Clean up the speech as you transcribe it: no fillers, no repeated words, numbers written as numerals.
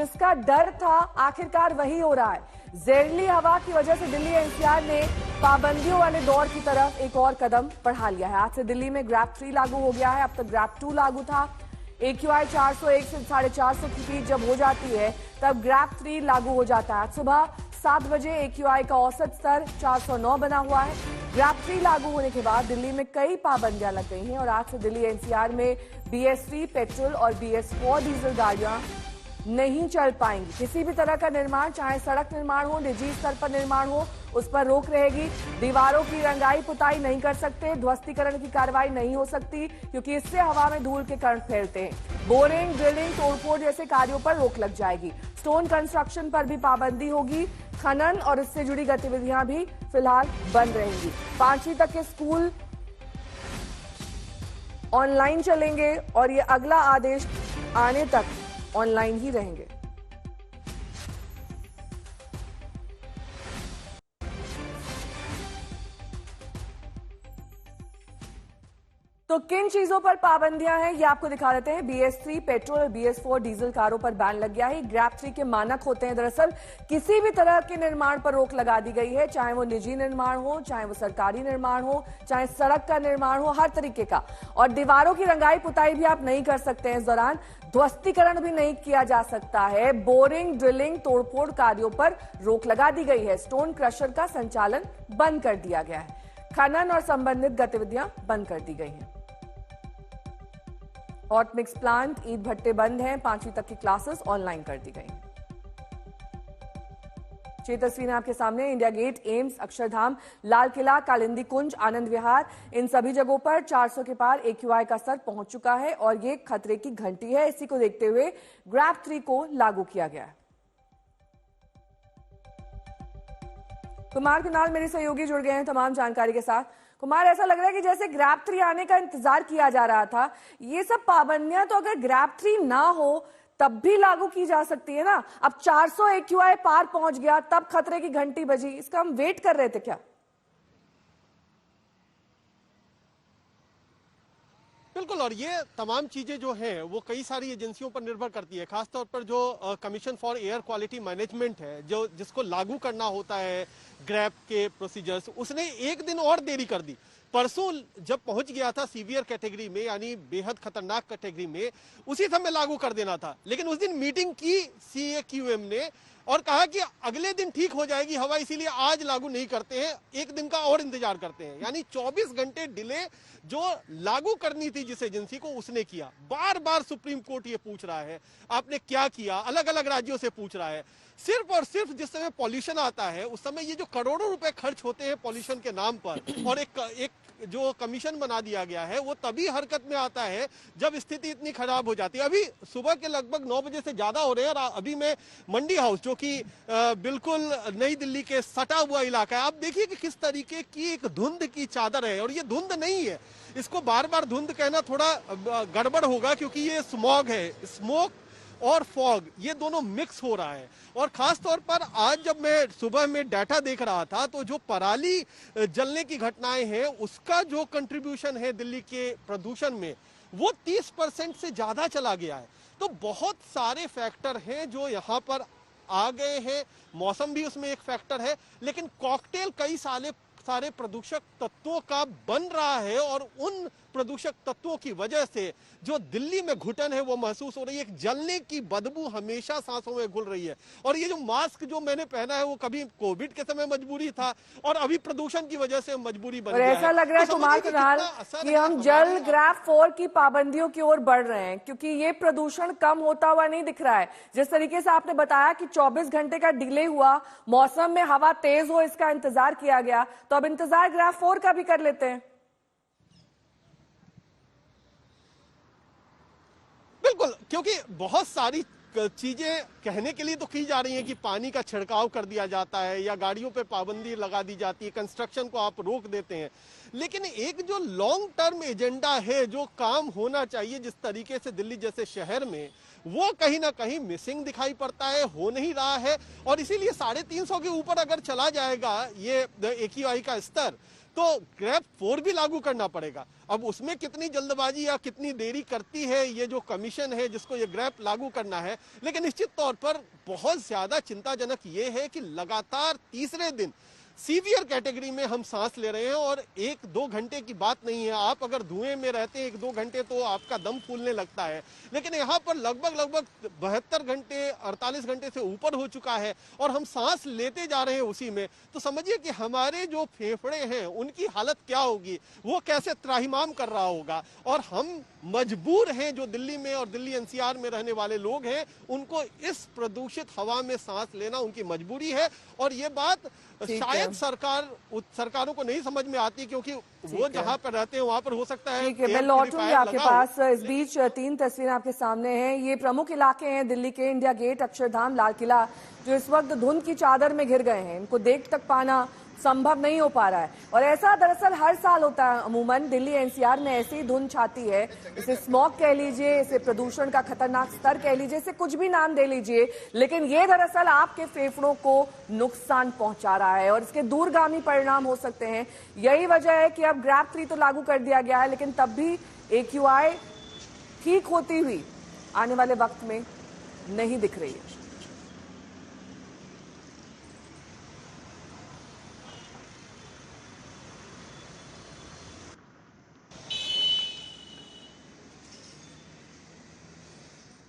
जिसका डर था आखिरकार वही हो रहा है। जहरीली हवा की वजह से दिल्ली एनसीआर ने पाबंदियों वाले दौर की तरफ एक और कदम बढ़ा लिया है। आज से दिल्ली में ग्रैप 3 लागू हो गया है। अब तक ग्रैप 2 लागू था। AQI 401 से 450 की स्पीड जब हो जाती है तब ग्रैप 3 लागू हो जाता है। सुबह 7 बजे AQI का औसत स्तर 409 बना हुआ है। ग्रैप 3 लागू होने के बाद दिल्ली में कई पाबंदियां लग गई हैं और आज से दिल्ली एनसीआर में BS3 पेट्रोल और BS4 डीजल गाड़ियां नहीं चल पाएंगी। किसी भी तरह का निर्माण, चाहे सड़क निर्माण हो, निजी स्तर पर निर्माण हो, उस पर रोक रहेगी। दीवारों की रंगाई पुताई नहीं कर सकते, ध्वस्तीकरण की कार्रवाई नहीं हो सकती क्योंकि इससे हवा में धूल के कण फैलते हैं। बोरिंग, ड्रिलिंग, तोड़फोड़ जैसे कार्यों पर रोक लग जाएगी। स्टोन कंस्ट्रक्शन पर भी पाबंदी होगी। खनन और इससे जुड़ी गतिविधियां भी फिलहाल बंद रहेंगी। 5वीं तक के स्कूल ऑनलाइन चलेंगे और ये अगला आदेश आने तक ऑनलाइन ही रहेंगे। तो किन चीजों पर पाबंदियां हैं ये आपको दिखा देते हैं। BS3 पेट्रोल और BS4 डीजल कारों पर बैन लग गया है। ग्रैप 3 के मानक होते हैं। दरअसल किसी भी तरह के निर्माण पर रोक लगा दी गई है, चाहे वो निजी निर्माण हो, चाहे वो सरकारी निर्माण हो, चाहे सड़क का निर्माण हो, हर तरीके का। और दीवारों की रंगाई पुताई भी आप नहीं कर सकते हैं। इस दौरान ध्वस्तीकरण भी नहीं किया जा सकता है। बोरिंग, ड्रिलिंग, तोड़फोड़ कार्यों पर रोक लगा दी गई है। स्टोन क्रशर का संचालन बंद कर दिया गया है। खनन और संबंधित गतिविधियां बंद कर दी गई हैं। हॉट मिक्स प्लांट, ईंट भट्टे बंद हैं। 5वीं तक की क्लासेस ऑनलाइन कर दी गई हैं। ये तस्वीरें आपके सामने। India gate, AIIMS, Akshardham, Lal Qila, Kalindi कुंज, आनंद विहार, इन सभी जगहों पर 400 के पार AQI का स्तर पहुंच चुका है और ये खतरे की घंटी है। इसी को देखते हुए ग्रैप 3 को लागू किया गया है। कुमार कुणाल मेरे सहयोगी जुड़ गए हैं तमाम जानकारी के साथ। कुमार, ऐसा लग रहा है कि जैसे ग्रैप 3 आने का इंतजार किया जा रहा था। ये सब पाबंदियां तो अगर ग्रैप 3 ना हो तब भी लागू की जा सकती है ना। अब 400 AQI पार पहुंच गया तब खतरे की घंटी बजी। इसका हम वेट कर रहे थे क्या? बिल्कुल, और ये तमाम चीजें जो हैं वो कई सारी एजेंसियों पर निर्भर करती है। खासतौर पर जो commission for air quality management है, जो जिसको लागू करना होता है ग्रैप के प्रोसीजर्स, उसने एक दिन और देरी कर दी। परसों जब पहुंच गया था सीवियर कैटेगरी में, यानी बेहद खतरनाक कैटेगरी में, उसी समय लागू कर देना था। लेकिन उस दिन मीटिंग की CAQM ने और कहा कि अगले दिन ठीक हो जाएगी हवा, इसीलिए आज लागू नहीं करते हैं, एक दिन का और इंतजार करते हैं। यानी 24 घंटे डिले जो लागू करनी थी जिस एजेंसी को, उसने किया। बार बार सुप्रीम कोर्ट ये पूछ रहा है आपने क्या किया, अलग अलग राज्यों से पूछ रहा है। सिर्फ और सिर्फ जिस समय पॉल्यूशन आता है उस समय ये जो करोड़ों रुपए खर्च होते हैं पॉल्यूशन के नाम पर, और एक जो कमीशन बना दिया गया है वो तभी हरकत में आता है जब स्थिति इतनी खराब हो जाती है। अभी सुबह के लगभग 9 बजे से ज्यादा हो रहे हैं और अभी मैं मंडी हाउस, जो कि बिल्कुल नई दिल्ली के सटा हुआ इलाका है, आप देखिए कि किस तरीके की एक धुंध की चादर है। और ये धुंध नहीं है, इसको बार बार धुंध कहना थोड़ा गड़बड़ होगा क्योंकि ये स्मॉग है। स्मोक और फॉग ये दोनों मिक्स हो रहा है। और खास तौर पर आज जब मैं सुबह में डाटा देख रहा था तो जो पराली जलने की घटनाएं हैं उसका जो कंट्रीब्यूशन है दिल्ली के प्रदूषण में वो 30% से ज्यादा चला गया है। तो बहुत सारे फैक्टर हैं जो यहाँ पर आ गए हैं। मौसम भी उसमें एक फैक्टर है, लेकिन कॉकटेल कई सारे प्रदूषक तत्वों का बन रहा है और उन प्रदूषक तत्वों की वजह से जो दिल्ली में घुटन है वो महसूस हो रही है। एक जलने की बदबू हमेशा सांसों में घुल रही है। और ये जो मास्क जो मैंने पहना है वो कभी कोविड के समय मजबूरी था और अभी प्रदूषण की वजह से मजबूरी बन गया है। ऐसा लग रहा है कुमार कुणाल कि हम जल्द ग्रैप 4 की पाबंदियों की ओर बढ़ रहे हैं क्योंकि ये प्रदूषण कम होता हुआ नहीं दिख रहा है। जिस तरीके से आपने बताया कि 24 घंटे का डिले हुआ, मौसम में हवा तेज हो इसका इंतजार किया गया, तो अब इंतजार ग्रैप 4 का भी कर लेते हैं। बिल्कुल, क्योंकि बहुत सारी चीजें कहने के लिए तो की जा रही हैं कि पानी का छिड़काव कर दिया जाता है या गाड़ियों पे पाबंदी लगा दी जाती है, कंस्ट्रक्शन को आप रोक देते हैं, लेकिन एक जो लॉन्ग टर्म एजेंडा है, जो काम होना चाहिए जिस तरीके से दिल्ली जैसे शहर में, वो कहीं ना कहीं मिसिंग दिखाई पड़ता है, हो नहीं रहा है। और इसीलिए 350 के ऊपर अगर चला जाएगा ये AQI का स्तर, तो ग्रैप 4 भी लागू करना पड़ेगा। अब उसमें कितनी जल्दबाजी या कितनी देरी करती है ये जो कमीशन है जिसको ये ग्रैप लागू करना है, लेकिन निश्चित तौर पर बहुत ज्यादा चिंताजनक ये है कि लगातार तीसरे दिन सीवियर कैटेगरी में हम सांस ले रहे हैं और 1-2 घंटे की बात नहीं है। आप अगर धुएं में रहते हैं 1-2 घंटे तो आपका दम फूलने लगता है, लेकिन यहाँ पर लगभग 72 घंटे 48 घंटे से ऊपर हो चुका है और हम सांस लेते जा रहे हैं उसी में। तो समझिए कि हमारे जो फेफड़े हैं उनकी हालत क्या होगी, वो कैसे त्राहिमाम कर रहा होगा। और हम मजबूर हैं, जो दिल्ली में और दिल्ली एनसीआर में रहने वाले लोग हैं, उनको इस प्रदूषित हवा में सांस लेना उनकी मजबूरी है। और ये बात शायद सरकारों को नहीं समझ में आती, क्योंकि वो जहां पर रहते हैं वहां पर हो सकता है। ठीक है, मैं लौटूंगी आपके पास। इस बीच 3 तस्वीरें आपके सामने हैं। ये प्रमुख इलाके हैं दिल्ली के, इंडिया गेट, अक्षरधाम, लाल किला, जो इस वक्त धुंध की चादर में घिर गए हैं। इनको देख तक पाना संभव नहीं हो पा रहा है। और ऐसा दरअसल हर साल होता है। अमूमन दिल्ली एनसीआर में ऐसी धुंध छाती है, इसे स्मॉग कह लीजिए, इसे प्रदूषण का खतरनाक स्तर कह लीजिए, इसे कुछ भी नाम दे लीजिए, लेकिन ये दरअसल आपके फेफड़ों को नुकसान पहुंचा रहा है और इसके दूरगामी परिणाम हो सकते हैं। यही वजह है कि अब ग्रैप 3 तो लागू कर दिया गया है, लेकिन तब भी AQI ठीक होती हुई आने वाले वक्त में नहीं दिख रही है।